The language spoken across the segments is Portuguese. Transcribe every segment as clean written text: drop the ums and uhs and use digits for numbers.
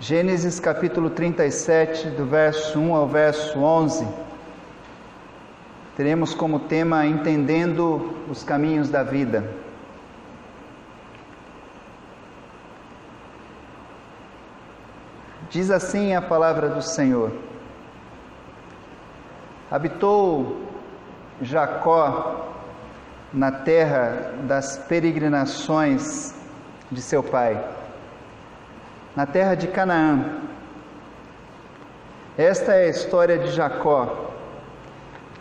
Gênesis capítulo 37, do verso 1 ao verso 11, teremos como tema Entendendo os Caminhos da Vida. Diz assim a palavra do Senhor: Habitou Jacó na terra das peregrinações de seu pai, na terra de Canaã. Esta é a história de Jacó.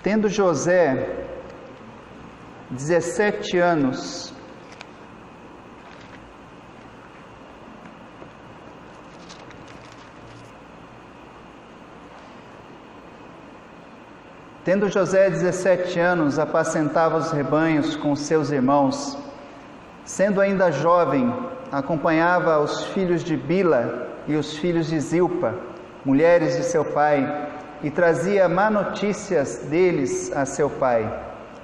Tendo José 17 anos, apacentava os rebanhos com seus irmãos. Sendo ainda jovem, acompanhava os filhos de Bila e os filhos de Zilpa, mulheres de seu pai, e trazia má notícias deles a seu pai.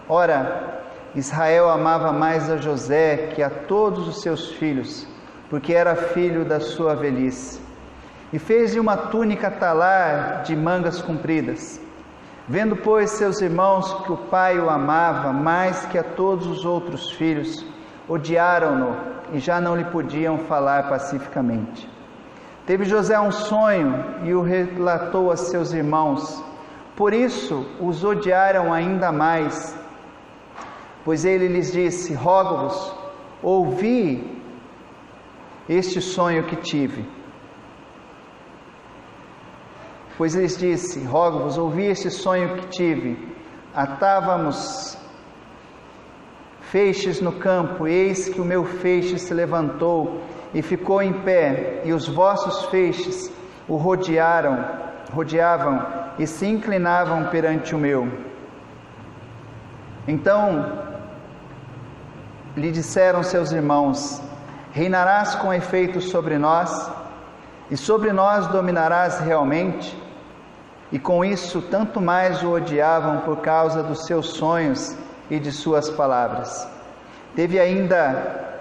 Ora, Israel amava mais a José que a todos os seus filhos, porque era filho da sua velhice. E fez-lhe uma túnica talar de mangas compridas. Vendo, pois, seus irmãos que o pai o amava mais que a todos os outros filhos, odiaram-no e já não lhe podiam falar pacificamente. Teve José um sonho e o relatou a seus irmãos. Por isso os odiaram ainda mais, pois ele lhes disse: rogo-vos, ouvi este sonho que tive. Pois lhes disse: rogo-vos, ouvi este sonho que tive. Atávamos feixes no campo, e eis que o meu feixe se levantou e ficou em pé, e os vossos feixes o rodeavam e se inclinavam perante o meu. Então lhe disseram seus irmãos: reinarás com efeito sobre nós, e sobre nós dominarás realmente? E com isso tanto mais o odiavam por causa dos seus sonhos e de suas palavras. Teve ainda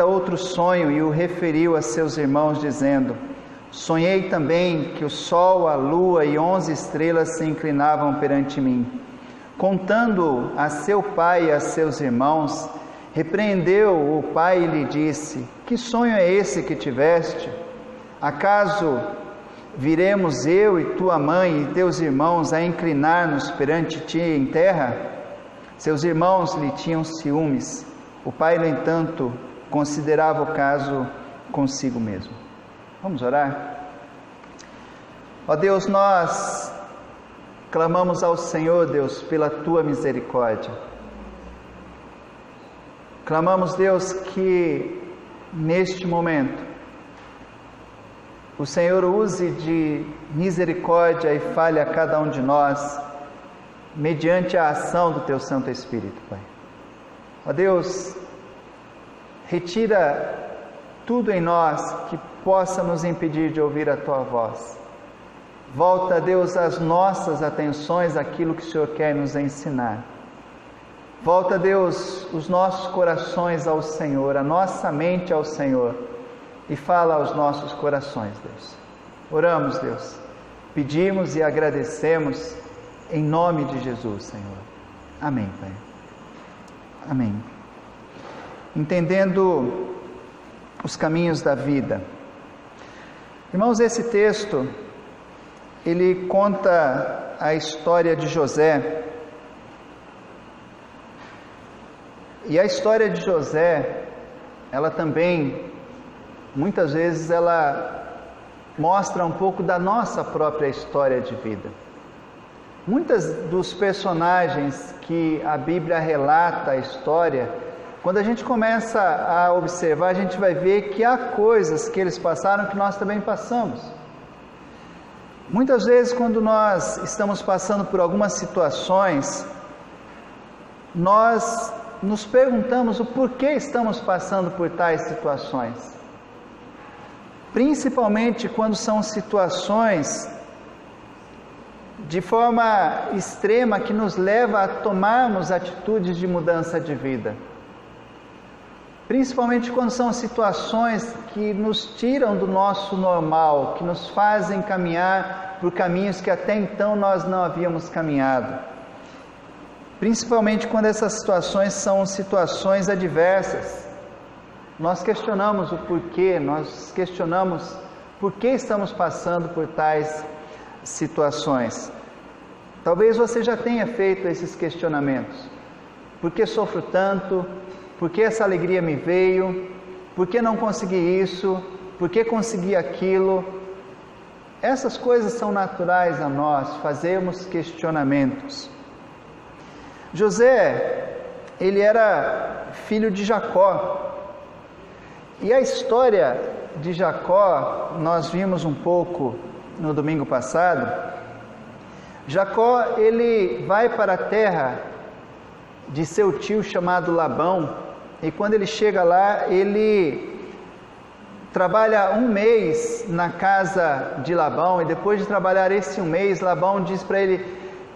outro sonho e o referiu a seus irmãos, dizendo: sonhei também que o sol, a lua e 11 estrelas se inclinavam perante mim. Contando a seu pai e a seus irmãos, repreendeu o pai e lhe disse: que sonho é esse que tiveste? Acaso viremos eu e tua mãe e teus irmãos a inclinar-nos perante ti em terra? Seus irmãos lhe tinham ciúmes. O pai, no entanto, considerava o caso consigo mesmo. Vamos orar? Ó Deus, nós clamamos ao Senhor, Deus, pela tua misericórdia. Clamamos, Deus, que neste momento o Senhor use de misericórdia e fale a cada um de nós, mediante a ação do Teu Santo Espírito, Pai. Ó Deus, retira tudo em nós que possa nos impedir de ouvir a Tua voz. Volta, Deus, as nossas atenções àquilo que o Senhor quer nos ensinar. Volta, Deus, os nossos corações ao Senhor, a nossa mente ao Senhor, e fala aos nossos corações, Deus. Oramos, Deus, pedimos e agradecemos em nome de Jesus, Senhor. Amém, Pai. Amém. Entendendo os caminhos da vida. Irmãos, esse texto, ele conta a história de José. E a história de José, ela também, muitas vezes, ela mostra um pouco da nossa própria história de vida. Muitos dos personagens que a Bíblia relata a história, quando a gente começa a observar, a gente vai ver que há coisas que eles passaram que nós também passamos. Muitas vezes, quando nós estamos passando por algumas situações, nós nos perguntamos o porquê estamos passando por tais situações. Principalmente quando são situações de forma extrema que nos leva a tomarmos atitudes de mudança de vida. principalmente quando são situações que nos tiram do nosso normal, que nos fazem caminhar por caminhos que até então nós não havíamos caminhado. Principalmente quando essas situações são situações adversas. Nós questionamos o porquê, nós questionamos por que estamos passando por tais situações. Talvez você já tenha feito esses questionamentos. Por que sofro tanto? Por que essa alegria me veio? Por que não consegui isso? Por que consegui aquilo? Essas coisas são naturais a nós, fazermos questionamentos. José, ele era filho de Jacó. E a história de Jacó, nós vimos um pouco no domingo passado. Jacó, ele vai para a terra de seu tio chamado Labão, e quando ele chega lá, ele trabalha 1 mês na casa de Labão, e depois de trabalhar esse 1 mês, Labão diz para ele: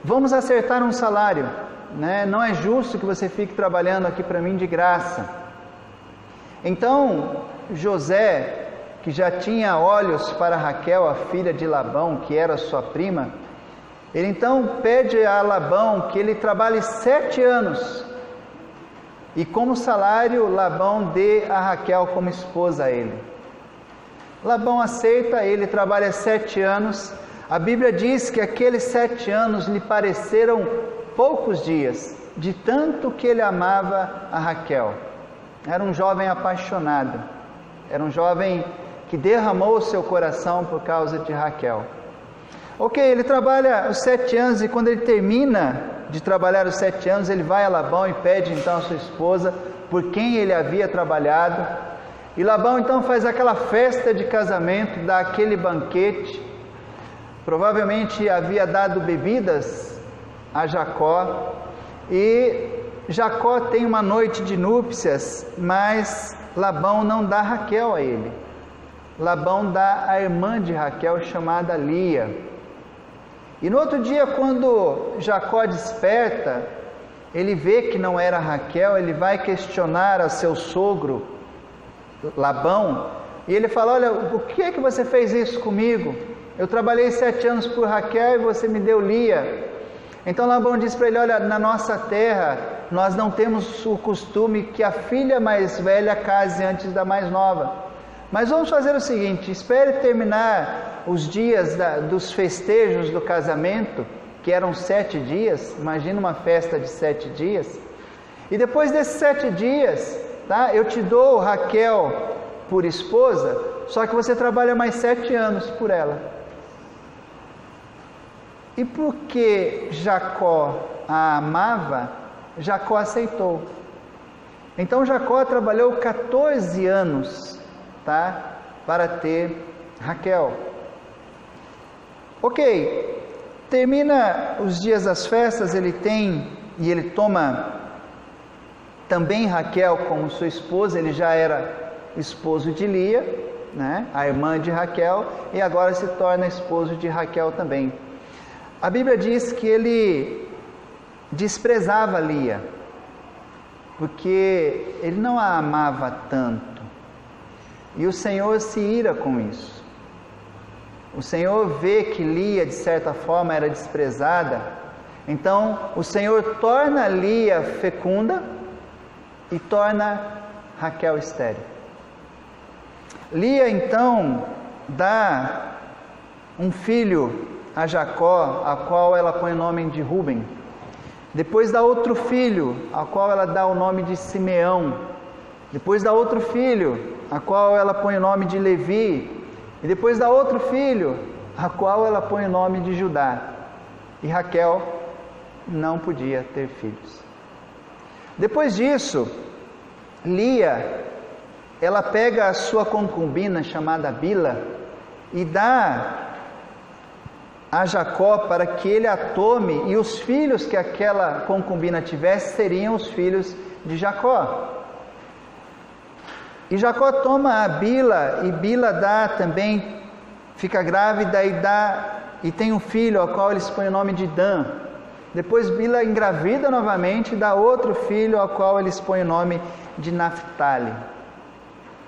vamos acertar um salário, né? Não é justo que você fique trabalhando aqui para mim de graça. Então José, que já tinha olhos para Raquel, a filha de Labão, que era sua prima, ele então pede a Labão que ele trabalhe 7 anos, e como salário Labão dê a Raquel como esposa a ele. Labão aceita, ele trabalha 7 anos, a Bíblia diz que aqueles 7 anos lhe pareceram poucos dias, de tanto que ele amava a Raquel. Era um jovem apaixonado, era um jovem que derramou o seu coração por causa de Raquel. Ok, ele trabalha os 7 anos, e quando ele termina de trabalhar os 7 anos, ele vai a Labão e pede então a sua esposa, por quem ele havia trabalhado. E Labão então faz aquela festa de casamento, dá aquele banquete. Provavelmente havia dado bebidas a Jacó, e Jacó tem uma noite de núpcias, mas Labão não dá Raquel a ele. Labão dá a irmã de Raquel, chamada Lia. E no outro dia, quando Jacó desperta, ele vê que não era Raquel, ele vai questionar a seu sogro, Labão, e ele fala: olha, por que é que você fez isso comigo? Eu trabalhei 7 anos por Raquel e você me deu Lia. Então Labão diz para ele: olha, na nossa terra, nós não temos o costume que a filha mais velha case antes da mais nova. Mas vamos fazer o seguinte: espere terminar os dias dos festejos do casamento, que eram 7 dias, imagina uma festa de 7 dias, e depois desses 7 dias, tá, eu te dou Raquel por esposa, só que você trabalha mais 7 anos por ela. E porque Jacó a amava, Jacó aceitou. Então Jacó trabalhou 14 anos, tá, para ter Raquel. Ok, termina os dias das festas, ele toma também Raquel como sua esposa. Ele já era esposo de Lia, né, a irmã de Raquel, e agora se torna esposo de Raquel também. A Bíblia diz que ele desprezava Lia, porque ele não a amava tanto, e o Senhor se ira com isso. O Senhor vê que Lia, de certa forma, era desprezada, então o Senhor torna Lia fecunda e torna Raquel estéril. Lia então dá um filho a Jacó, a qual ela põe o nome de Ruben. Depois dá outro filho, a qual ela dá o nome de Simeão. Depois dá outro filho, a qual ela põe o nome de Levi. E depois dá outro filho, a qual ela põe o nome de Judá. E Raquel não podia ter filhos. Depois disso, Lia, ela pega a sua concubina chamada Bila e dá a Jacó para que ele a tome, e os filhos que aquela concubina tivesse seriam os filhos de Jacó. E Jacó toma a Bila, e Bila dá também, fica grávida e tem um filho, ao qual eles põem o nome de Dan. Depois Bila engravida novamente e dá outro filho, ao qual eles põem o nome de Naftali,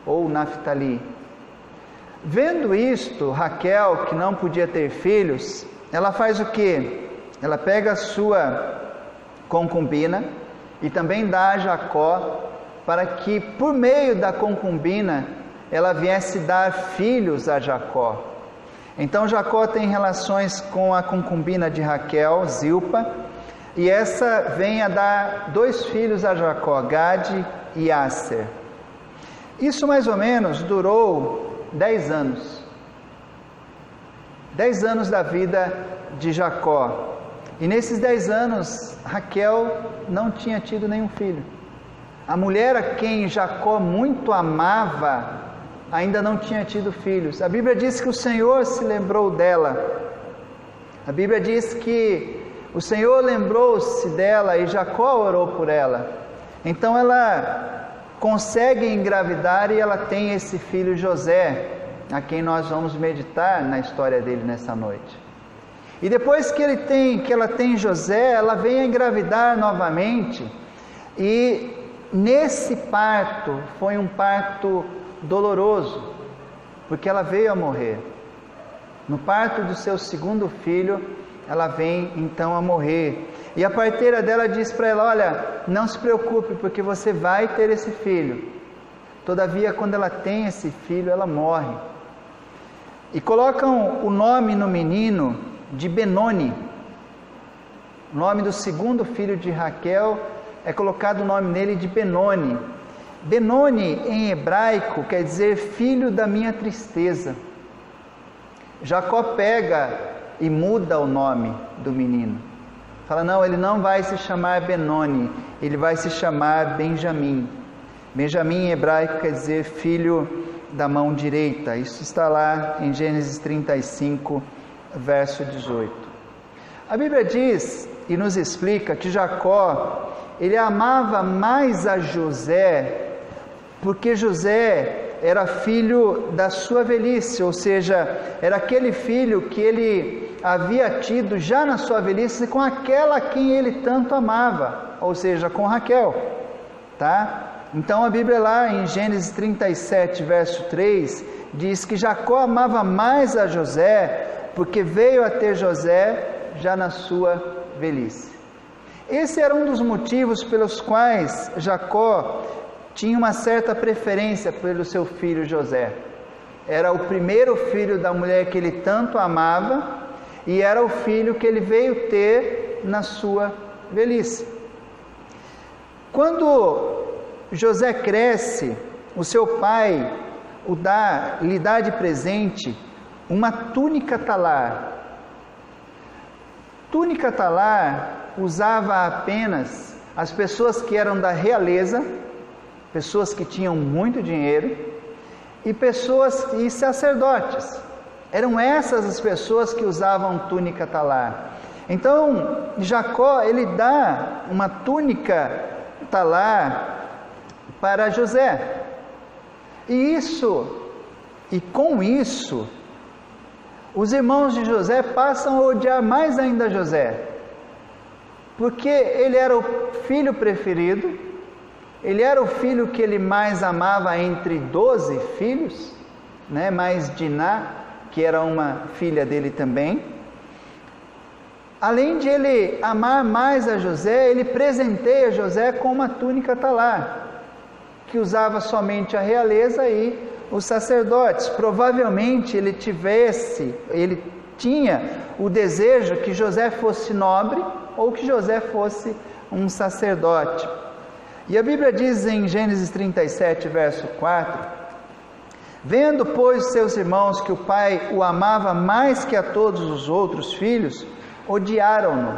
ou Naftali. Vendo isto, Raquel, que não podia ter filhos, ela faz o quê? Ela pega a sua concubina e também dá a Jacó, para que por meio da concubina ela viesse dar filhos a Jacó. Então Jacó tem relações com a concubina de Raquel, Zilpa, e essa vem a dar 2 filhos a Jacó, Gade e Aser. Isso mais ou menos durou 10 anos. 10 anos da vida de Jacó. E nesses 10 anos, Raquel não tinha tido nenhum filho. A mulher a quem Jacó muito amava, ainda não tinha tido filhos. A Bíblia diz que o Senhor se lembrou dela. A Bíblia diz que o Senhor lembrou-se dela e Jacó orou por ela. Então ela consegue engravidar e ela tem esse filho José, a quem nós vamos meditar na história dele nessa noite. E depois que ela tem José, ela vem a engravidar novamente. E nesse parto, foi um parto doloroso, porque ela veio a morrer. No parto do seu segundo filho, ela vem então a morrer. E a parteira dela diz para ela: olha, não se preocupe, porque você vai ter esse filho. Todavia, quando ela tem esse filho, ela morre. E colocam o nome no menino de Benoni. O nome do segundo filho de Raquel é colocado o nome nele de Benoni. Benoni em hebraico quer dizer filho da minha tristeza. Jacó pega e muda o nome do menino. Fala: não, ele não vai se chamar Benoni, ele vai se chamar Benjamim. Benjamim em hebraico quer dizer filho da mão direita. Isso está lá em Gênesis 35, verso 18. A Bíblia diz e nos explica que Jacó, ele amava mais a José, porque José era filho da sua velhice, ou seja, era aquele filho que ele havia tido já na sua velhice com aquela a quem ele tanto amava, ou seja, com Raquel, tá? Então a Bíblia lá em Gênesis 37, verso 3, diz que Jacó amava mais a José, porque veio a ter José já na sua velhice. Esse era um dos motivos pelos quais Jacó tinha uma certa preferência pelo seu filho José. Era o primeiro filho da mulher que ele tanto amava, e era o filho que ele veio ter na sua velhice. Quando José cresce, o seu pai lhe dá de presente uma túnica talar. Túnica talar usava apenas as pessoas que eram da realeza, pessoas que tinham muito dinheiro, e sacerdotes. Eram essas as pessoas que usavam túnica talar. Então Jacó, ele dá uma túnica talar para José. E com isso, os irmãos de José passam a odiar mais ainda José, porque ele era o filho preferido, ele era o filho que ele mais amava entre 12 filhos, né? Mais Diná, que era uma filha dele também. Além de ele amar mais a José, ele presenteia José com uma túnica talar, que usava somente a realeza e os sacerdotes. Provavelmente ele tinha o desejo que José fosse nobre ou que José fosse um sacerdote. E a Bíblia diz em Gênesis 37, verso 4: vendo, pois, seus irmãos que o pai o amava mais que a todos os outros filhos, odiaram-no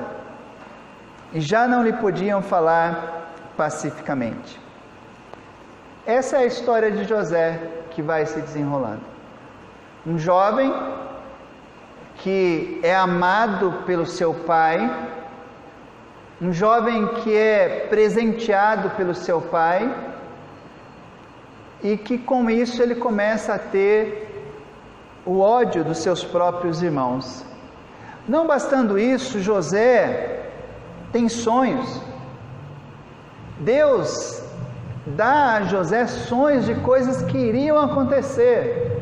e já não lhe podiam falar pacificamente. Essa é a história de José que vai se desenrolando. Um jovem que é amado pelo seu pai, um jovem que é presenteado pelo seu pai, e que com isso ele começa a ter o ódio dos seus próprios irmãos. Não bastando isso, José, tem sonhos. Deus dá a José sonhos de coisas que iriam acontecer.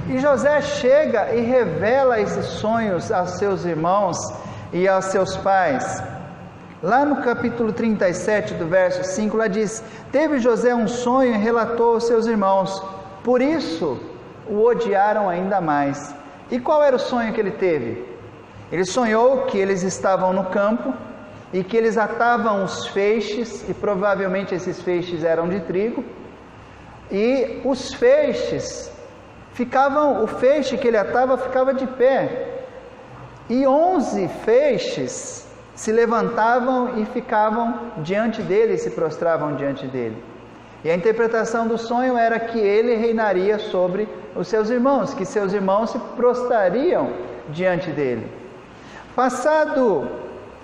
E José chega e revela esses sonhos aos seus irmãos e aos seus pais. Lá no capítulo 37, do verso 5, lá diz: teve José um sonho e relatou aos seus irmãos, por isso o odiaram ainda mais. E qual era o sonho que ele teve? Ele sonhou que eles estavam no campo e que eles atavam os feixes, e provavelmente esses feixes eram de trigo, e os feixes o feixe que ele atava ficava de pé, e 11 feixes se levantavam e ficavam diante dele, se prostravam diante dele. E a interpretação do sonho era que ele reinaria sobre os seus irmãos, que seus irmãos se prostrariam diante dele. Passado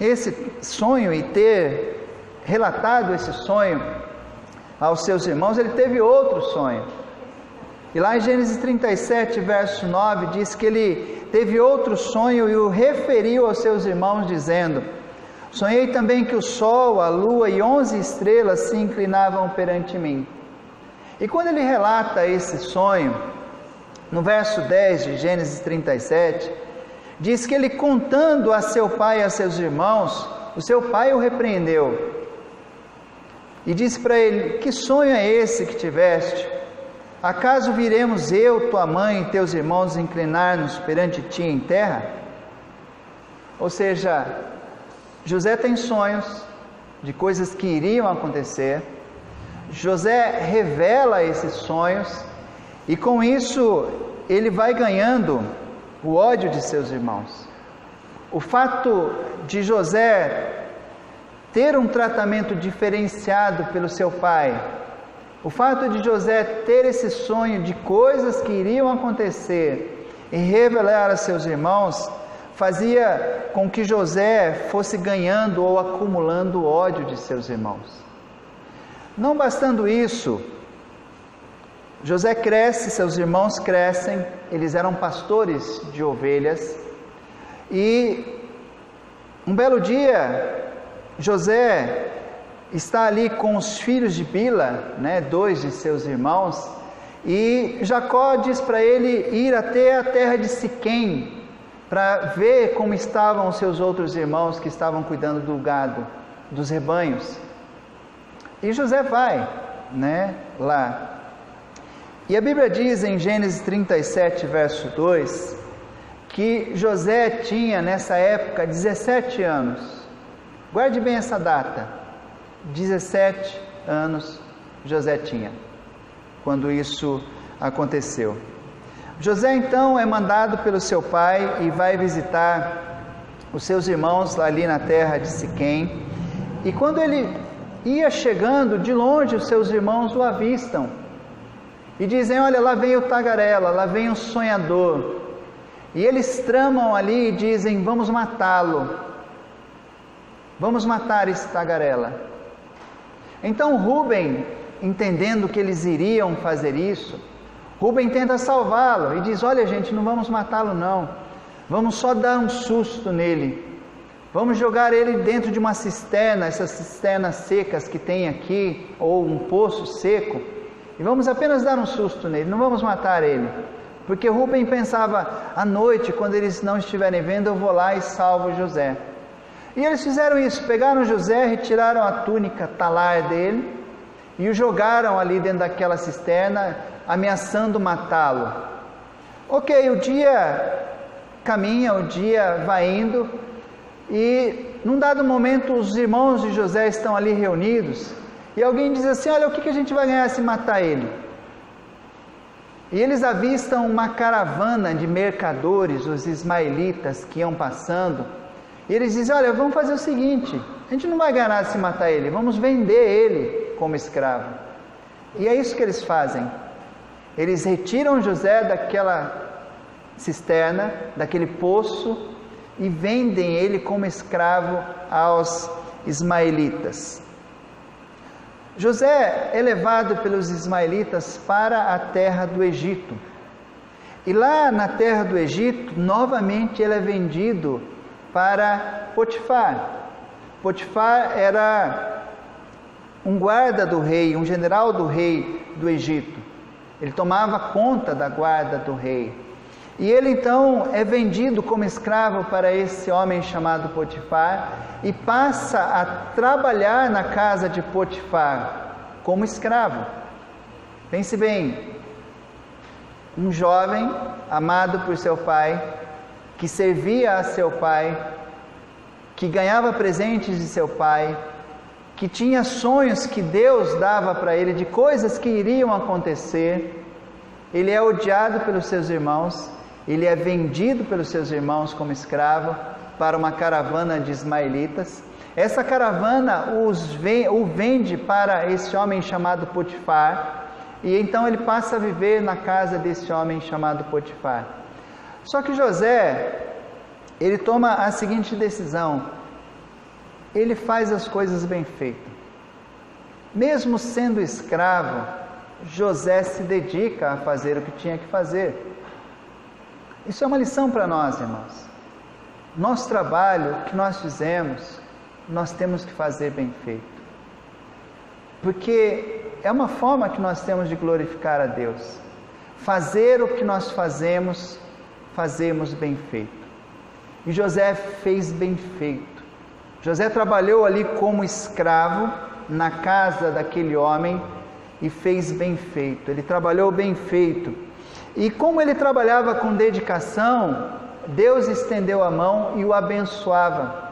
esse sonho e ter relatado esse sonho aos seus irmãos, ele teve outro sonho. E lá em Gênesis 37, verso 9, diz que ele teve outro sonho e o referiu aos seus irmãos, dizendo: sonhei também que o sol, a lua e 11 estrelas se inclinavam perante mim. E quando ele relata esse sonho, no verso 10 de Gênesis 37, diz que ele, contando a seu pai e a seus irmãos, o seu pai o repreendeu e disse para ele: que sonho é esse que tiveste? Acaso viremos eu, tua mãe e teus irmãos inclinar-nos perante ti em terra? Ou seja, José tem sonhos de coisas que iriam acontecer. José revela esses sonhos e com isso ele vai ganhando o ódio de seus irmãos. O fato de José ter um tratamento diferenciado pelo seu pai, o fato de José ter esse sonho de coisas que iriam acontecer e revelar a seus irmãos, fazia com que José fosse ganhando ou acumulando o ódio de seus irmãos. Não bastando isso, José cresce, seus irmãos crescem, eles eram pastores de ovelhas, e um belo dia, José está ali com os filhos de Bila, 2 de seus irmãos, e Jacó diz para ele ir até a terra de Siquém, para ver como estavam os seus outros irmãos que estavam cuidando do gado, dos rebanhos. E José vai, lá. E a Bíblia diz em Gênesis 37, verso 2, que José tinha nessa época 17 anos. Guarde bem essa data. 17 anos José tinha, quando isso aconteceu. José então é mandado pelo seu pai e vai visitar os seus irmãos ali na terra de Siquém. E quando ele ia chegando, de longe os seus irmãos o avistam e dizem: olha, lá vem o tagarela, lá vem o sonhador. E eles tramam ali e dizem: vamos matá-lo, vamos matar esse tagarela. Então Rúben, entendendo que eles iriam fazer isso, Rúben tenta salvá-lo e diz: olha gente, não vamos matá-lo não, vamos só dar um susto nele, vamos jogar ele dentro de uma cisterna, essas cisternas secas que tem aqui, ou um poço seco, e vamos apenas dar um susto nele, não vamos matar ele. Porque Rúben pensava: à noite, quando eles não estiverem vendo, eu vou lá e salvo José. E eles fizeram isso, pegaram José, retiraram a túnica talar dele e o jogaram ali dentro daquela cisterna, ameaçando matá-lo. Ok, o dia caminha, o dia vai indo, e num dado momento os irmãos de José estão ali reunidos, e alguém diz assim: olha, o que a gente vai ganhar se matar ele? E eles avistam uma caravana de mercadores, os ismaelitas que iam passando. E eles dizem: olha, vamos fazer o seguinte, a gente não vai ganhar nada se matar ele, vamos vender ele como escravo. E é isso que eles fazem. Eles retiram José daquela cisterna, daquele poço, e vendem ele como escravo aos ismaelitas. José é levado pelos ismaelitas para a terra do Egito. E lá na terra do Egito, novamente ele é vendido para Potifar. Potifar era um guarda do rei, um general do rei do Egito. Ele tomava conta da guarda do rei. E ele então é vendido como escravo para esse homem chamado Potifar e passa a trabalhar na casa de Potifar como escravo. Pense bem, um jovem amado por seu pai, que servia a seu pai, que ganhava presentes de seu pai, que tinha sonhos que Deus dava para ele de coisas que iriam acontecer. Ele é odiado pelos seus irmãos, ele é vendido pelos seus irmãos como escravo para uma caravana de ismaelitas. Essa caravana o vende para esse homem chamado Potifar, e então ele passa a viver na casa desse homem chamado Potifar. Só que José, ele toma a seguinte decisão: ele faz as coisas bem feitas. Mesmo sendo escravo, José se dedica a fazer o que tinha que fazer. Isso é uma lição para nós, irmãos. Nosso trabalho, o que nós fizemos, nós temos que fazer bem feito. Porque é uma forma que nós temos de glorificar a Deus. Fazer o que nós fazemos, fazemos bem feito. E José fez bem feito. José trabalhou ali como escravo na casa daquele homem e fez bem feito. Ele trabalhou bem feito. E como ele trabalhava com dedicação, Deus estendeu a mão e o abençoava.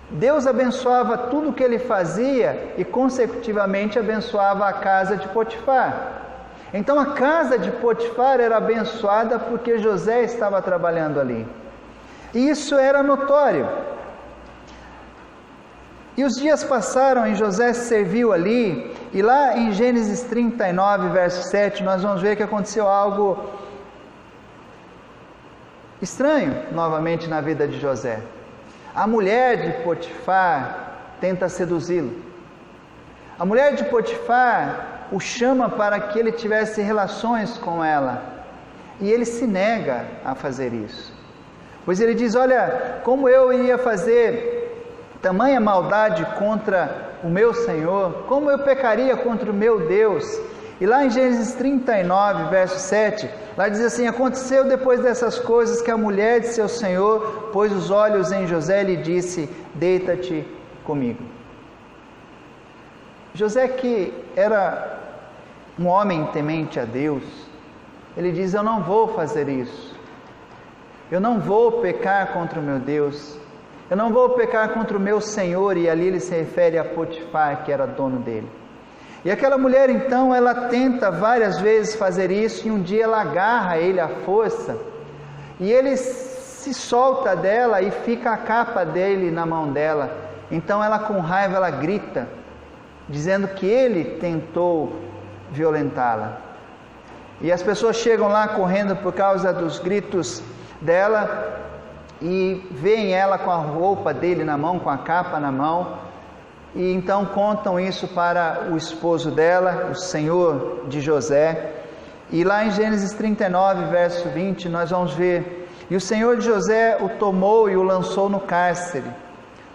Deus abençoava tudo o que ele fazia e consecutivamente abençoava a casa de Potifar. Então a casa de Potifar era abençoada porque José estava trabalhando ali. E isso era notório. E os dias passaram e José serviu ali, e lá em Gênesis 39, verso 7, nós vamos ver que aconteceu algo estranho novamente na vida de José. A mulher de Potifar tenta seduzi-lo. A mulher de Potifar o chama para que ele tivesse relações com ela, e ele se nega a fazer isso. Pois ele diz: olha, como eu iria fazer tamanha maldade contra o meu Senhor, como eu pecaria contra o meu Deus? E lá em Gênesis 39, verso 7, lá diz assim: aconteceu depois dessas coisas que a mulher de seu Senhor pôs os olhos em José e lhe disse: deita-te comigo. José, que era um homem temente a Deus, ele diz: eu não vou fazer isso, eu não vou pecar contra o meu Deus, eu não vou pecar contra o meu Senhor. E ali ele se refere a Potifar, que era dono dele. E aquela mulher então, ela tenta várias vezes fazer isso, e um dia ela agarra ele à força, e ele se solta dela e fica a capa dele na mão dela. Então ela, com raiva, ela grita, dizendo que ele tentou violentá-la. E as pessoas chegam lá correndo por causa dos gritos dela, e veem ela com a roupa dele na mão, com a capa na mão, e então contam isso para o esposo dela, o senhor de José. E lá em Gênesis 39, verso 20, nós vamos ver: e o senhor de José o tomou e o lançou no cárcere,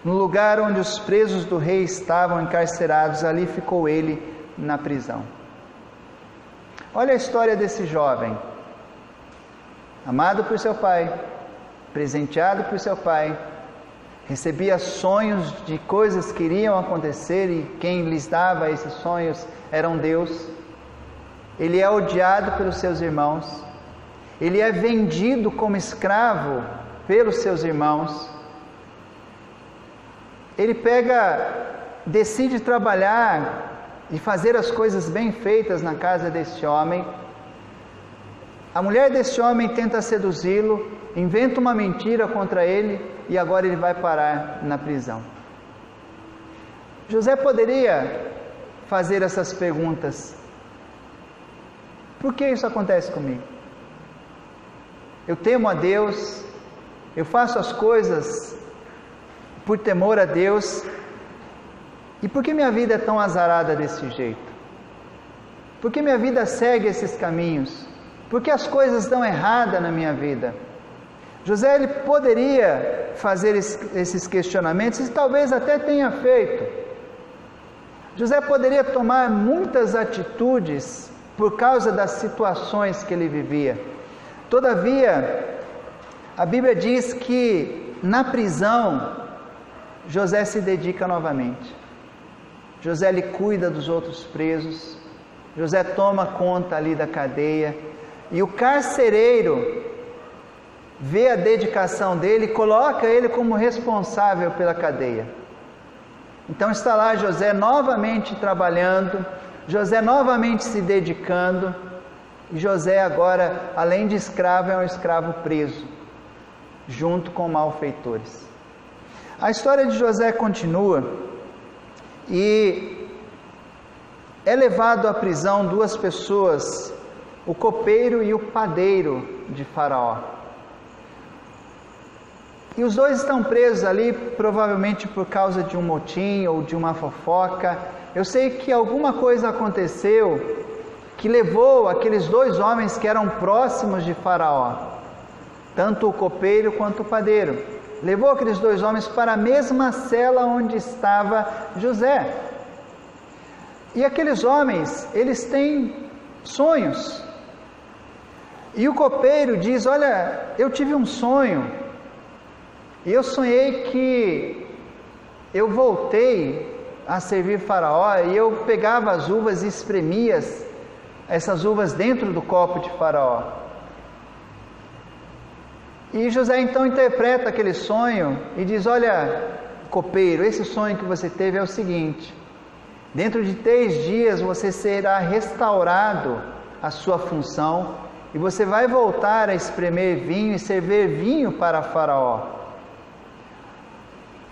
no lugar onde os presos do rei estavam encarcerados, ali ficou ele na prisão. Olha a história desse jovem, amado por seu pai, presenteado por seu pai, recebia sonhos de coisas que iriam acontecer, e quem lhes dava esses sonhos era um Deus. Ele é odiado pelos seus irmãos, ele é vendido como escravo pelos seus irmãos. Ele decide trabalhar e fazer as coisas bem feitas na casa desse homem. A mulher desse homem tenta seduzi-lo, inventa uma mentira contra ele, e agora ele vai parar na prisão. José poderia fazer essas perguntas: por que isso acontece comigo? Eu temo a Deus, eu faço as coisas por temor a Deus, e por que minha vida é tão azarada desse jeito? Por que minha vida segue esses caminhos? Por que as coisas dão errada na minha vida? José, ele poderia fazer esses questionamentos, e talvez até tenha feito. José poderia tomar muitas atitudes por causa das situações que ele vivia. Todavia, a Bíblia diz que na prisão, José se dedica novamente. José lhe cuida dos outros presos, José toma conta ali da cadeia, e o carcereiro vê a dedicação dele e coloca ele como responsável pela cadeia. Então está lá José novamente trabalhando, José novamente se dedicando, e José agora, além de escravo, é um escravo preso, junto com malfeitores. A história de José continua, e é levado à prisão duas pessoas, o copeiro e o padeiro de Faraó. E os dois estão presos ali, provavelmente por causa de um motim ou de uma fofoca. Eu sei que alguma coisa aconteceu que levou aqueles dois homens que eram próximos de Faraó, tanto o copeiro quanto o padeiro, levou aqueles dois homens para a mesma cela onde estava José. E aqueles homens, eles têm sonhos. E o copeiro diz: olha, eu tive um sonho, e eu sonhei que eu voltei a servir Faraó, e eu pegava as uvas e espremia essas uvas dentro do copo de Faraó. E José então interpreta aquele sonho e diz: olha, copeiro, esse sonho que você teve é o seguinte: dentro de 3 dias você será restaurado a sua função, e você vai voltar a espremer vinho e servir vinho para Faraó.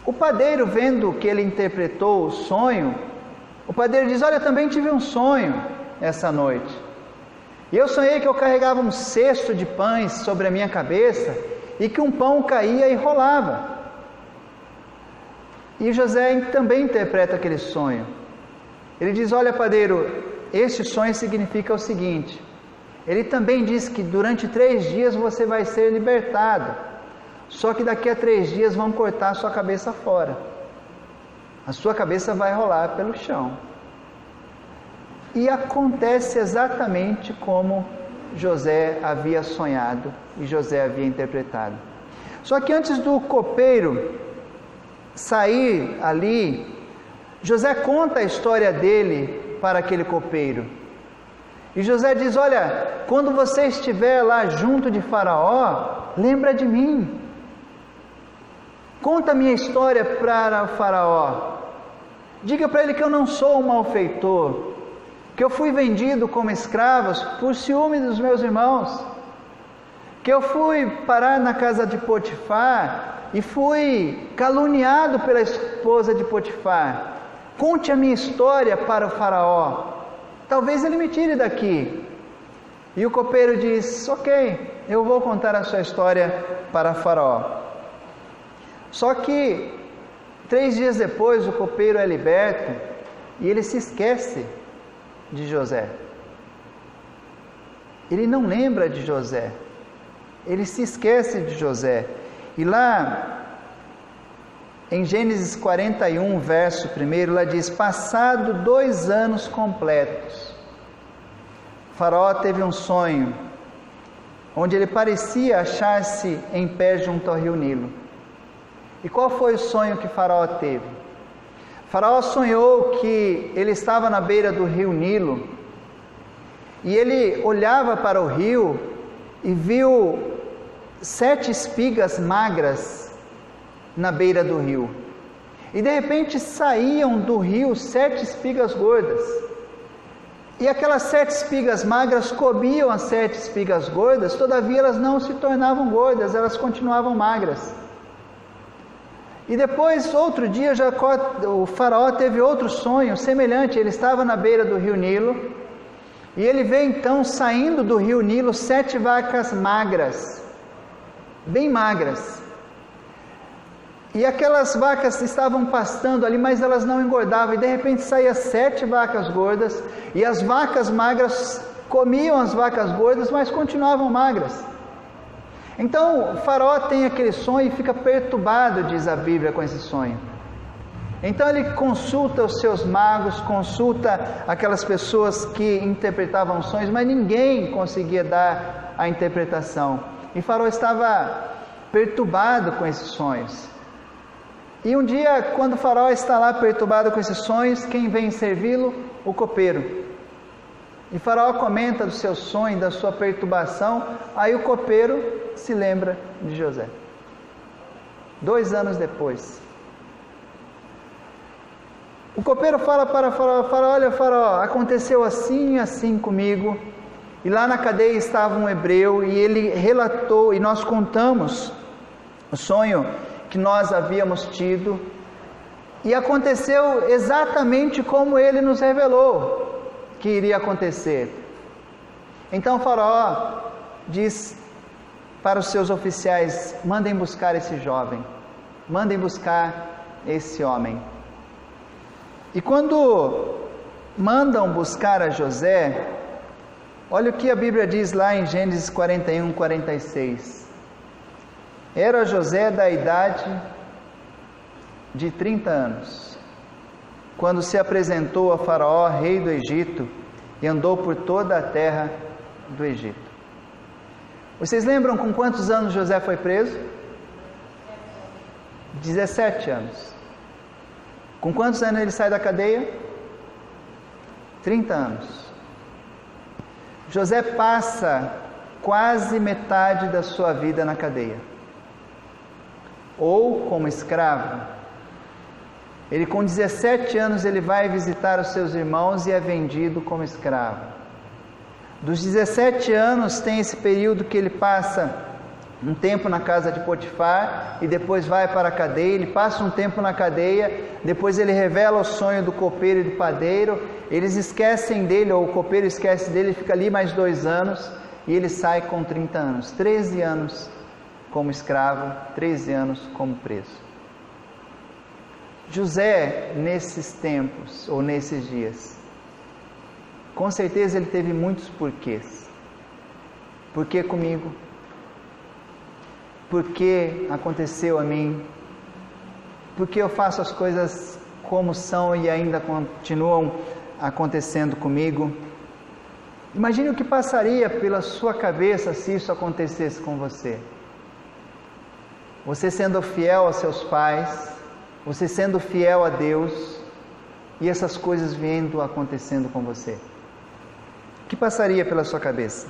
O padeiro, vendo que ele interpretou o sonho, o padeiro diz: olha, eu também tive um sonho essa noite, e eu sonhei que eu carregava um cesto de pães sobre a minha cabeça, e que um pão caía e rolava. E José também interpreta aquele sonho. Ele diz: olha, padeiro, este sonho significa o seguinte: ele também diz que durante 3 dias você vai ser libertado, só que daqui a 3 dias vão cortar a sua cabeça fora, a sua cabeça vai rolar pelo chão. E acontece exatamente como José havia sonhado e José havia interpretado. Só que antes do copeiro sair ali, José conta a história dele para aquele copeiro. E José diz: olha, quando você estiver lá junto de Faraó, lembra de mim. Conta a minha história para o Faraó. Diga para ele que eu não sou um malfeitor, que eu fui vendido como escravos por ciúme dos meus irmãos, que eu fui parar na casa de Potifar e fui caluniado pela esposa de Potifar. Conte a minha história para o Faraó, talvez ele me tire daqui. E o copeiro diz: ok, eu vou contar a sua história para Faraó. Só que 3 dias depois o copeiro é liberto e ele se esquece de José. Ele não lembra de José, ele se esquece de José. E lá em Gênesis 41, verso 1, lá diz: passado 2 anos completos, Faraó teve um sonho, onde ele parecia achar-se em pé junto ao rio Nilo. E qual foi o sonho que Faraó teve? Faraó sonhou que ele estava na beira do rio Nilo, e ele olhava para o rio e viu 7 espigas magras na beira do rio. E de repente saíam do rio 7 espigas gordas. E aquelas 7 espigas magras comiam as 7 espigas gordas, todavia elas não se tornavam gordas, elas continuavam magras. E depois, outro dia, o Faraó teve outro sonho semelhante. Ele estava na beira do rio Nilo, e ele vê então saindo do rio Nilo 7 vacas magras, bem magras. E aquelas vacas estavam pastando ali, mas elas não engordavam, e de repente saíam 7 vacas gordas, e as vacas magras comiam as vacas gordas, mas continuavam magras. Então, Faraó tem aquele sonho e fica perturbado, diz a Bíblia, com esse sonho. Então ele consulta os seus magos, consulta aquelas pessoas que interpretavam sonhos, mas ninguém conseguia dar a interpretação. E Faraó estava perturbado com esses sonhos. E um dia, quando Faraó está lá perturbado com esses sonhos, quem vem servi-lo? O copeiro. E Faraó comenta do seu sonho, da sua perturbação, aí o copeiro se lembra de José. 2 anos depois. O copeiro fala para Faraó: olha, Faraó, aconteceu assim e assim comigo, e lá na cadeia estava um hebreu, e ele relatou, e nós contamos o sonho que nós havíamos tido, e aconteceu exatamente como ele nos revelou que iria acontecer. Então Faraó diz para os seus oficiais: mandem buscar esse jovem, mandem buscar esse homem. E quando mandam buscar a José, olha o que a Bíblia diz lá em Gênesis 41, 46. Era José da idade de 30 anos, quando se apresentou a Faraó, rei do Egito, e andou por toda a terra do Egito. Vocês lembram com quantos anos José foi preso? 17 anos. Com quantos anos ele sai da cadeia? 30 anos. José passa quase metade da sua vida na cadeia, ou como escravo. Ele, com 17 anos, ele vai visitar os seus irmãos e é vendido como escravo. Dos 17 anos tem esse período que ele passa um tempo na casa de Potifar e depois vai para a cadeia. Ele passa um tempo na cadeia, depois ele revela o sonho do copeiro e do padeiro. Eles esquecem dele, ou o copeiro esquece dele, ele fica ali mais 2 anos e ele sai com 30 anos, 13 anos como escravo, 13 anos como preso. José, nesses tempos ou nesses dias, com certeza ele teve muitos porquês. Por que comigo? Por que aconteceu a mim? Por que eu faço as coisas como são e ainda continuam acontecendo comigo? Imagine o que passaria pela sua cabeça se isso acontecesse com você. Você sendo fiel aos seus pais, você sendo fiel a Deus, e essas coisas vindo acontecendo com você. O que passaria pela sua cabeça?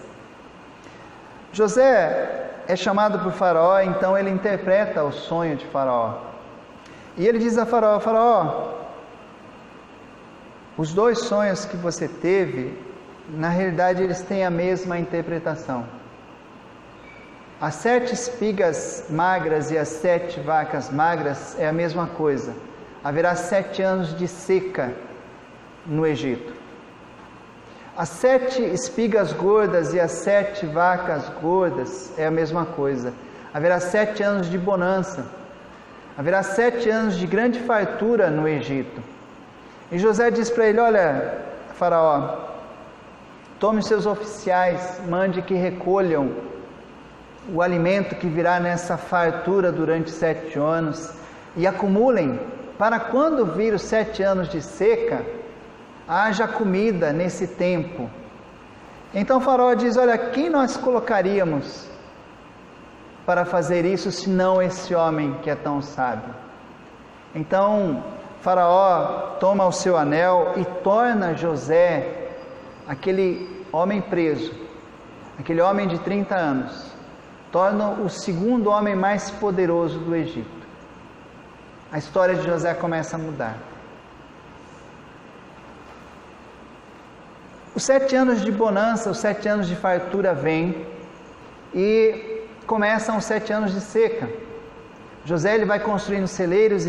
José é chamado por Faraó, então ele interpreta o sonho de Faraó. E ele diz a Faraó: Faraó, os 2 sonhos que você teve, na realidade eles têm a mesma interpretação. As 7 espigas magras e as 7 vacas magras é a mesma coisa. Haverá 7 anos de seca no Egito. As 7 espigas gordas e as 7 vacas gordas é a mesma coisa. Haverá 7 anos de bonança. Haverá 7 anos de grande fartura no Egito. E José diz para ele: olha, Faraó, tome seus oficiais, mande que recolham o alimento que virá nessa fartura durante 7 anos e acumulem, para quando vir os 7 anos de seca, haja comida nesse tempo. Então Faraó diz: olha, quem nós colocaríamos para fazer isso, senão esse homem que é tão sábio? Então Faraó toma o seu anel e torna José, aquele homem preso, aquele homem de 30 anos, torna o 2º homem mais poderoso do Egito. A história de José começa a mudar. Os 7 anos de bonança, os 7 anos de fartura vêm e começam os 7 anos de seca. José ele vai construindo celeiros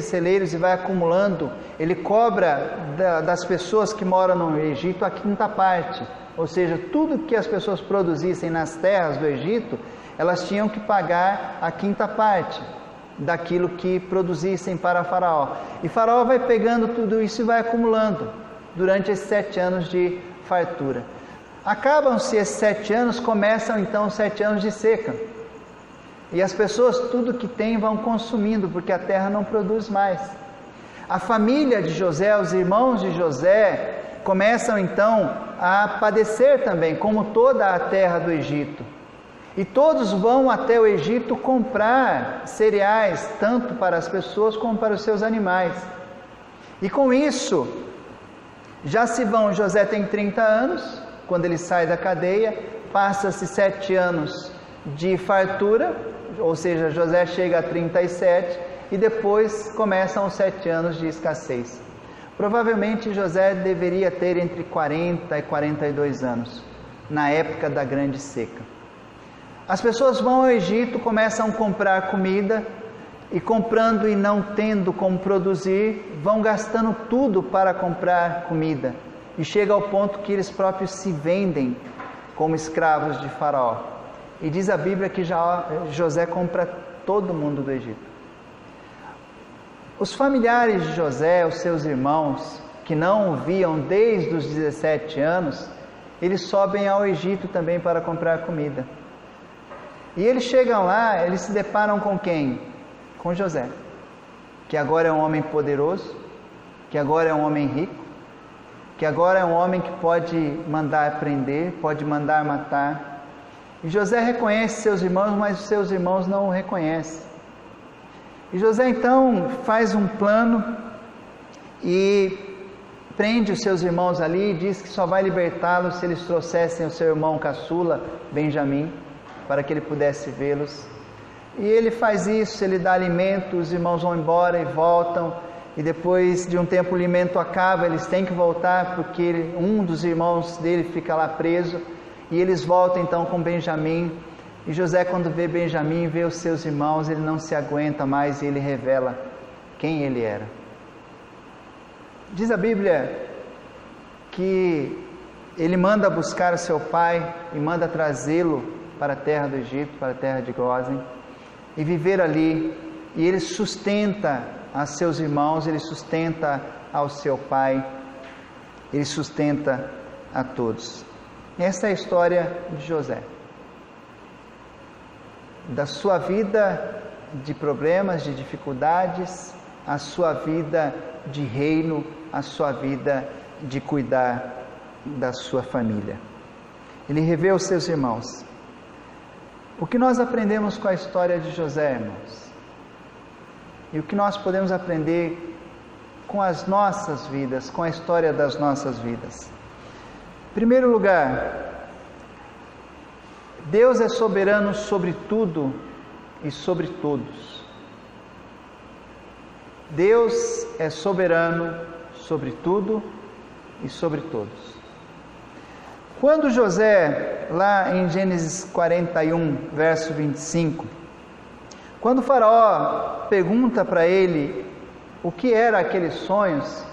e vai acumulando. Ele cobra das pessoas que moram no Egito a 5ª parte. Ou seja, tudo que as pessoas produzissem nas terras do Egito, elas tinham que pagar a 5ª parte daquilo que produzissem para Faraó. E Faraó vai pegando tudo isso e vai acumulando durante esses 7 anos de fartura. Acabam-se esses 7 anos, começam então os 7 anos de seca. E as pessoas tudo que têm vão consumindo, porque a terra não produz mais. A família de José, os irmãos de José, começam então a padecer também, como toda a terra do Egito. E todos vão até o Egito comprar cereais, tanto para as pessoas como para os seus animais. E com isso, já se vão, José tem 30 anos, quando ele sai da cadeia, passa-se 7 anos de fartura, ou seja, José chega a 37, e depois começam os 7 anos de escassez. Provavelmente José deveria ter entre 40 e 42 anos, na época da grande seca. As pessoas vão ao Egito, começam a comprar comida, e comprando e não tendo como produzir, vão gastando tudo para comprar comida. E chega ao ponto que eles próprios se vendem como escravos de Faraó. E diz a Bíblia que José compra todo mundo do Egito. Os familiares de José, os seus irmãos, que não o viam desde os 17 anos, eles sobem ao Egito também para comprar comida. E eles chegam lá, eles se deparam com quem? Com José, que agora é um homem poderoso, que agora é um homem rico, que agora é um homem que pode mandar prender, pode mandar matar. E José reconhece seus irmãos, mas os seus irmãos não o reconhecem. E José então faz um plano e prende os seus irmãos ali e diz que só vai libertá-los se eles trouxessem o seu irmão caçula, Benjamim, para que ele pudesse vê-los. E ele faz isso, ele dá alimento, os irmãos vão embora e voltam, e depois de um tempo o alimento acaba, eles têm que voltar, porque um dos irmãos dele fica lá preso, e eles voltam então com Benjamim, e José, quando vê Benjamim, vê os seus irmãos, ele não se aguenta mais, e ele revela quem ele era. Diz a Bíblia que ele manda buscar o seu pai, e manda trazê-lo para a terra do Egito, para a terra de Gósen, e viver ali, e ele sustenta a seus irmãos, ele sustenta ao seu pai, ele sustenta a todos. Essa é a história de José, da sua vida de problemas, de dificuldades, a sua vida de reino, a sua vida de cuidar da sua família. Ele revê os seus irmãos. O que nós aprendemos com a história de José, irmãos? E o que nós podemos aprender com as nossas vidas, com a história das nossas vidas? Em primeiro lugar, Deus é soberano sobre tudo e sobre todos. Deus é soberano sobre tudo e sobre todos. Quando José, lá em Gênesis 41, verso 25, quando o Faraó pergunta para ele o que eram aqueles sonhos,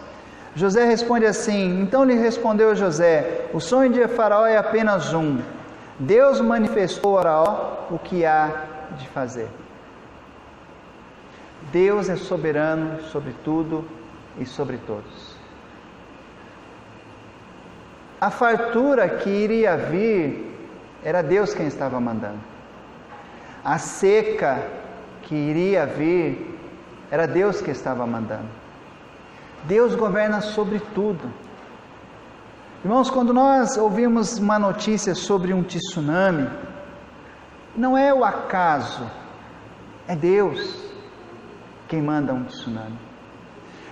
José responde assim: então lhe respondeu José: o sonho de Faraó é apenas um. Deus manifestou a Faraó o que há de fazer. Deus é soberano sobre tudo e sobre todos. A fartura que iria vir, era Deus quem estava mandando. A seca que iria vir, era Deus que estava mandando. Deus governa sobre tudo. Irmãos, quando nós ouvimos uma notícia sobre um tsunami, não é o acaso, é Deus quem manda um tsunami.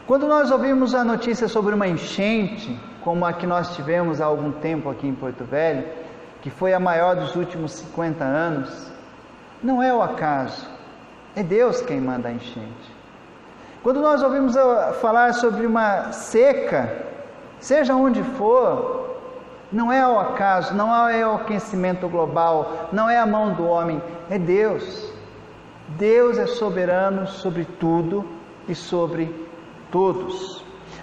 Quando nós ouvimos a notícia sobre uma enchente, como a que nós tivemos há algum tempo aqui em Porto Velho, que foi a maior dos últimos 50 anos, não é o acaso, é Deus quem manda a enchente. Quando nós ouvimos falar sobre uma seca, seja onde for, não é ao acaso, não é o aquecimento global, não é a mão do homem, é Deus. Deus é soberano sobre tudo e sobre todos.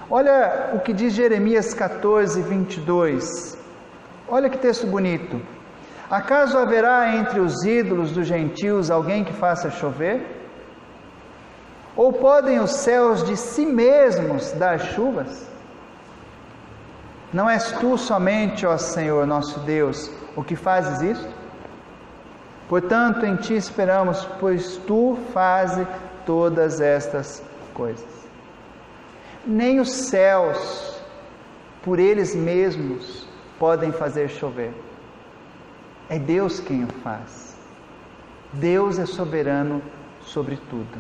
Olha o que diz Jeremias 14, 22. Olha que texto bonito. Acaso haverá entre os ídolos dos gentios alguém que faça chover? Ou podem os céus de si mesmos dar chuvas? Não és tu somente, ó Senhor nosso Deus, o que fazes isto? Portanto, em ti esperamos, pois tu fazes todas estas coisas. Nem os céus, por eles mesmos, podem fazer chover. É Deus quem o faz. Deus é soberano sobre tudo.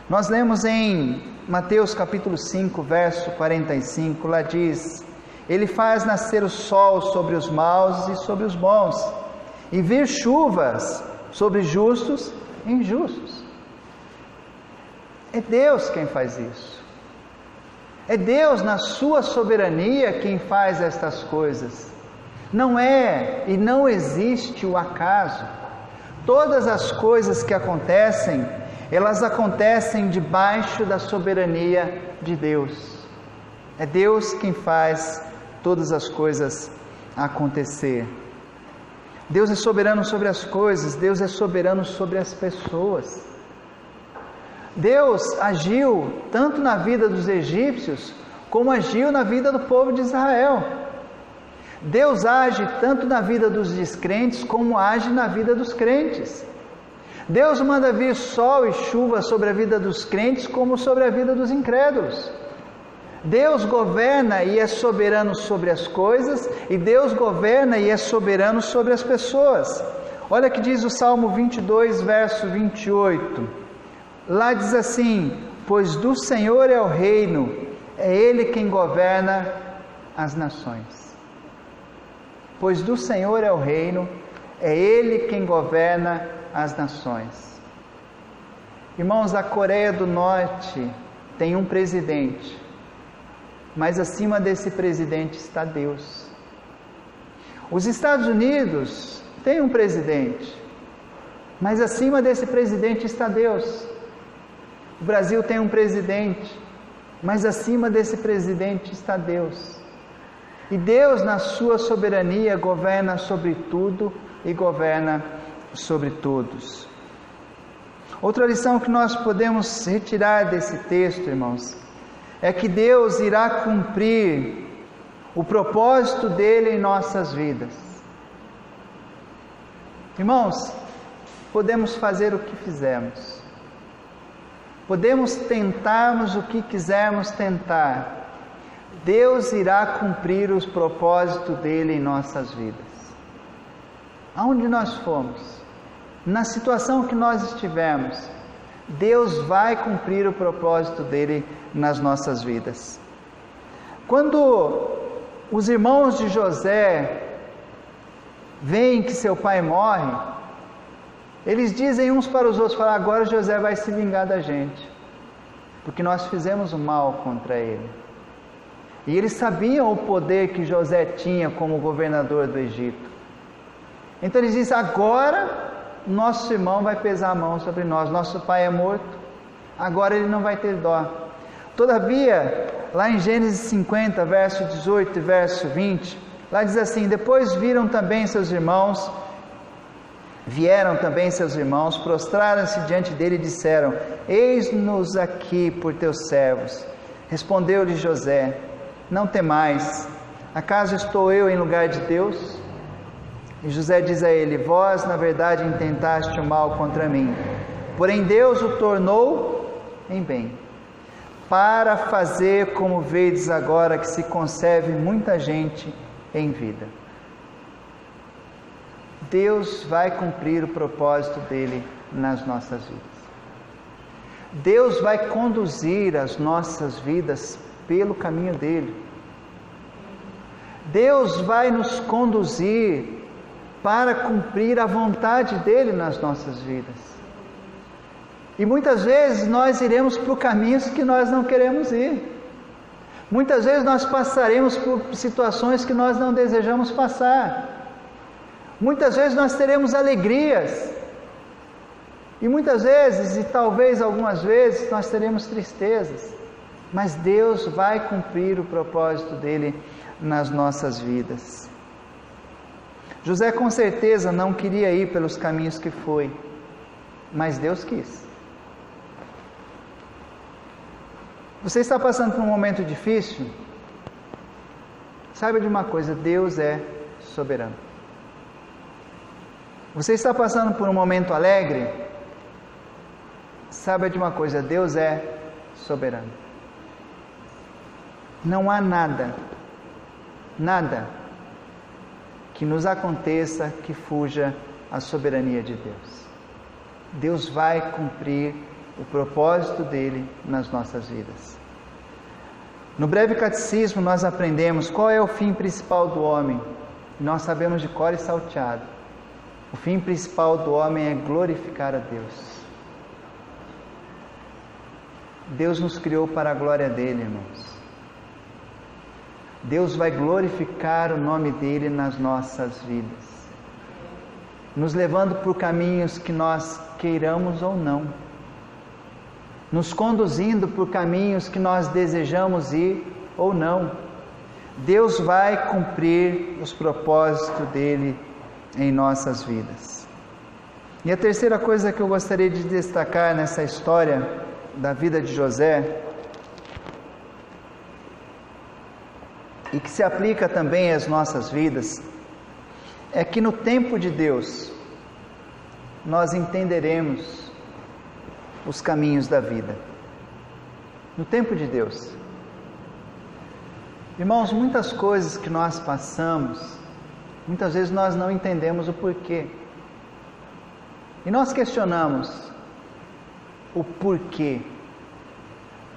Nós lemos em Mateus capítulo 5, verso 45, lá diz: Ele faz nascer o sol sobre os maus e sobre os bons, e vir chuvas sobre justos e injustos. É Deus quem faz isso. É Deus, na sua soberania, quem faz estas coisas. Não é e não existe o acaso. Todas as coisas que acontecem, elas acontecem debaixo da soberania de Deus. É Deus quem faz todas as coisas acontecer. Deus é soberano sobre as coisas, Deus é soberano sobre as pessoas. Deus agiu tanto na vida dos egípcios, como agiu na vida do povo de Israel. Deus age tanto na vida dos descrentes, como age na vida dos crentes. Deus manda vir sol e chuva sobre a vida dos crentes, como sobre a vida dos incrédulos. Deus governa e é soberano sobre as coisas, e Deus governa e é soberano sobre as pessoas. Olha que diz o Salmo 22, verso 28. Lá diz assim: pois do Senhor é o reino, é Ele quem governa as nações. Pois do Senhor é o reino, é Ele quem governa as nações. Irmãos, a Coreia do Norte tem um presidente, mas acima desse presidente está Deus. Os Estados Unidos têm um presidente, mas acima desse presidente está Deus. O Brasil tem um presidente, mas acima desse presidente está Deus. E Deus, na sua soberania, governa sobre tudo e governa sobre todos. Outra lição que nós podemos retirar desse texto, irmãos, é que Deus irá cumprir o propósito dele em nossas vidas. Irmãos, podemos fazer o que fizermos, podemos tentarmos o que quisermos tentar, Deus irá cumprir os propósitos dele em nossas vidas. Aonde nós formos, na situação que nós estivermos, Deus vai cumprir o propósito dele nas nossas vidas. Quando os irmãos de José veem que seu pai morre, eles dizem uns para os outros, falam: agora José vai se vingar da gente, porque nós fizemos o mal contra ele. E eles sabiam o poder que José tinha como governador do Egito. Então eles dizem: agora nosso irmão vai pesar a mão sobre nós, nosso pai é morto, agora ele não vai ter dó. Todavia, lá em Gênesis 50, verso 18 e verso 20, lá diz assim: depois vieram também seus irmãos, prostraram-se diante dele e disseram: eis-nos aqui por teus servos. Respondeu-lhe José: não temais, acaso estou eu em lugar de Deus? E José diz a ele: vós na verdade intentaste o mal contra mim, porém Deus o tornou em bem, para fazer como vedes agora, que se conserve muita gente em vida. Deus vai cumprir o propósito dele nas nossas vidas. Deus vai conduzir as nossas vidas pelo caminho dele. Deus vai nos conduzir para cumprir a vontade dele nas nossas vidas. E muitas vezes nós iremos por caminhos que nós não queremos ir. Muitas vezes nós passaremos por situações que nós não desejamos passar. Muitas vezes nós teremos alegrias. E muitas vezes, e talvez algumas vezes, nós teremos tristezas. Mas Deus vai cumprir o propósito dele nas nossas vidas. José com certeza não queria ir pelos caminhos que foi, mas Deus quis. Você está passando por um momento difícil? Saiba de uma coisa: Deus é soberano. Você está passando por um momento alegre? Saiba de uma coisa, Deus é soberano. Não há nada que nos aconteça que fuja à soberania de Deus. Deus vai cumprir o propósito dele nas nossas vidas. No breve catecismo nós aprendemos qual é o fim principal do homem. Nós sabemos de cor e salteado. O fim principal do homem é glorificar a Deus. Deus nos criou para a glória dele, irmãos. Deus vai glorificar o nome dele nas nossas vidas, nos levando por caminhos que nós queiramos ou não, nos conduzindo por caminhos que nós desejamos ir ou não. Deus vai cumprir os propósitos dele em nossas vidas. E a terceira coisa que eu gostaria de destacar nessa história da vida de José, e que se aplica também às nossas vidas, é que no tempo de Deus nós entenderemos os caminhos da vida. No tempo de Deus. Irmãos, muitas coisas que nós passamos, muitas vezes nós não entendemos o porquê. E nós questionamos o porquê.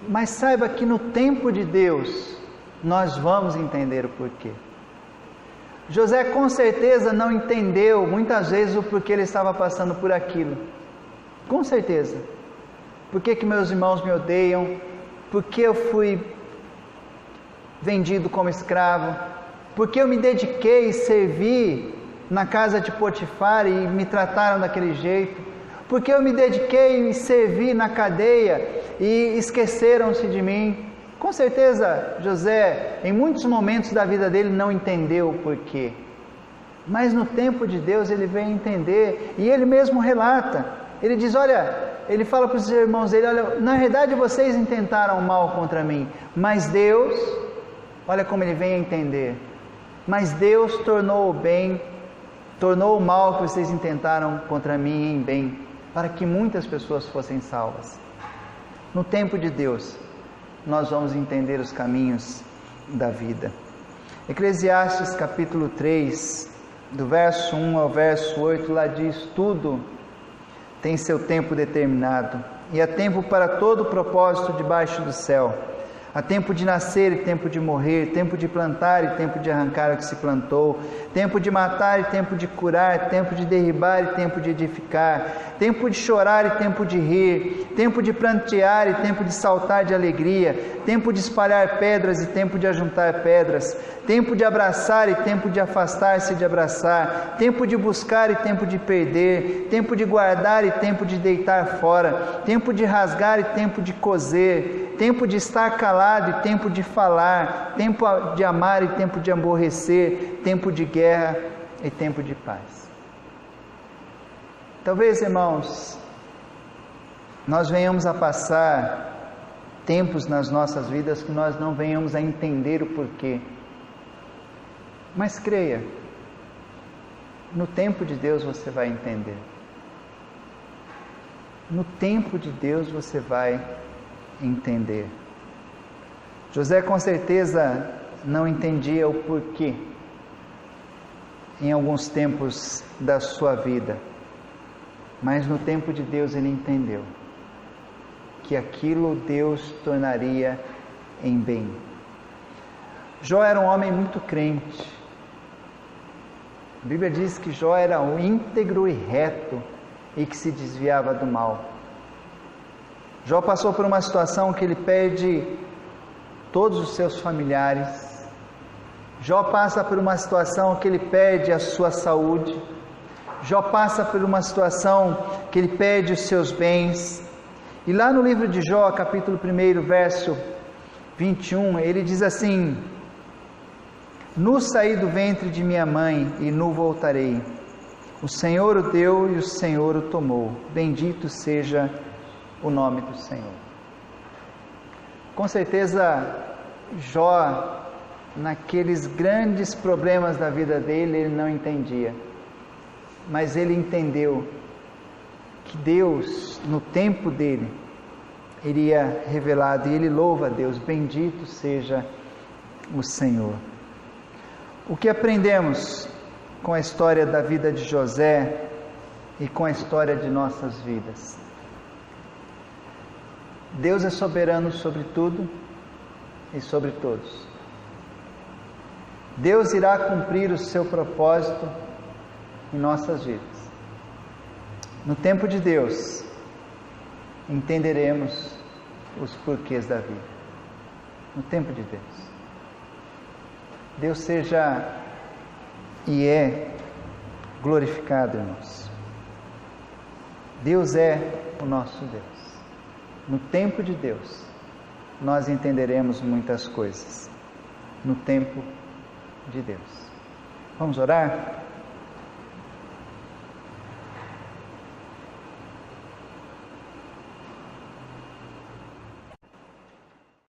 Mas saiba que no tempo de Deus nós vamos entender o porquê. José com certeza não entendeu muitas vezes o porquê ele estava passando por aquilo. Com certeza. Por que meus irmãos me odeiam? Por que eu fui vendido como escravo? Por que eu me dediquei e servi na casa de Potifar e me trataram daquele jeito? Por que eu me dediquei e servi na cadeia e esqueceram-se de mim? Com certeza, José, em muitos momentos da vida dele, não entendeu o porquê. Mas no tempo de Deus, ele veio entender, e ele mesmo relata. Ele diz, ele fala para os irmãos dele, na verdade vocês intentaram mal contra mim, mas Deus, olha como ele vem a entender, mas Deus tornou o mal que vocês intentaram contra mim em bem, para que muitas pessoas fossem salvas. No tempo de Deus, nós vamos entender os caminhos da vida. Eclesiastes capítulo 3, do verso 1 ao verso 8, lá diz, tudo tem seu tempo determinado, e há tempo para todo o propósito debaixo do céu. Há tempo de nascer e tempo de morrer, tempo de plantar e tempo de arrancar o que se plantou, tempo de matar e tempo de curar, tempo de derribar e tempo de edificar, tempo de chorar e tempo de rir, tempo de prantear e tempo de saltar de alegria, tempo de espalhar pedras e tempo de ajuntar pedras, tempo de abraçar e tempo de afastar-se de abraçar, tempo de buscar e tempo de perder, tempo de guardar e tempo de deitar fora, tempo de rasgar e tempo de coser, tempo de estar calado e tempo de falar, tempo de amar e tempo de aborrecer, tempo de guerra e tempo de paz. Talvez, irmãos, nós venhamos a passar tempos nas nossas vidas que nós não venhamos a entender o porquê. Mas creia, no tempo de Deus você vai entender. No tempo de Deus você vai entender. José com certeza não entendia o porquê em alguns tempos da sua vida, mas no tempo de Deus ele entendeu que aquilo Deus tornaria em bem. Jó era um homem muito crente. A Bíblia diz que Jó era um íntegro e reto e que se desviava do mal. Jó passou por uma situação que ele perde todos os seus familiares. Jó passa por uma situação que ele perde a sua saúde. Jó passa por uma situação que ele perde os seus bens. E lá no livro de Jó, capítulo 1, verso 21, ele diz assim: nu saí do ventre de minha mãe e nu voltarei. O Senhor o deu e o Senhor o tomou. Bendito seja o nome do Senhor. Com certeza, Jó, naqueles grandes problemas da vida dele, ele não entendia. mas ele entendeu que Deus, no tempo dele, iria revelado, e ele louva a Deus, bendito seja o Senhor. O que aprendemos com a história da vida de José e com a história de nossas vidas? Deus é soberano sobre tudo e sobre todos. Deus irá cumprir o seu propósito em nossas vidas. No tempo de Deus, entenderemos os porquês da vida. No tempo de Deus. Deus seja e é glorificado, irmãos. Deus é o nosso Deus. No tempo de Deus, nós entenderemos muitas coisas. No tempo de Deus. Vamos orar?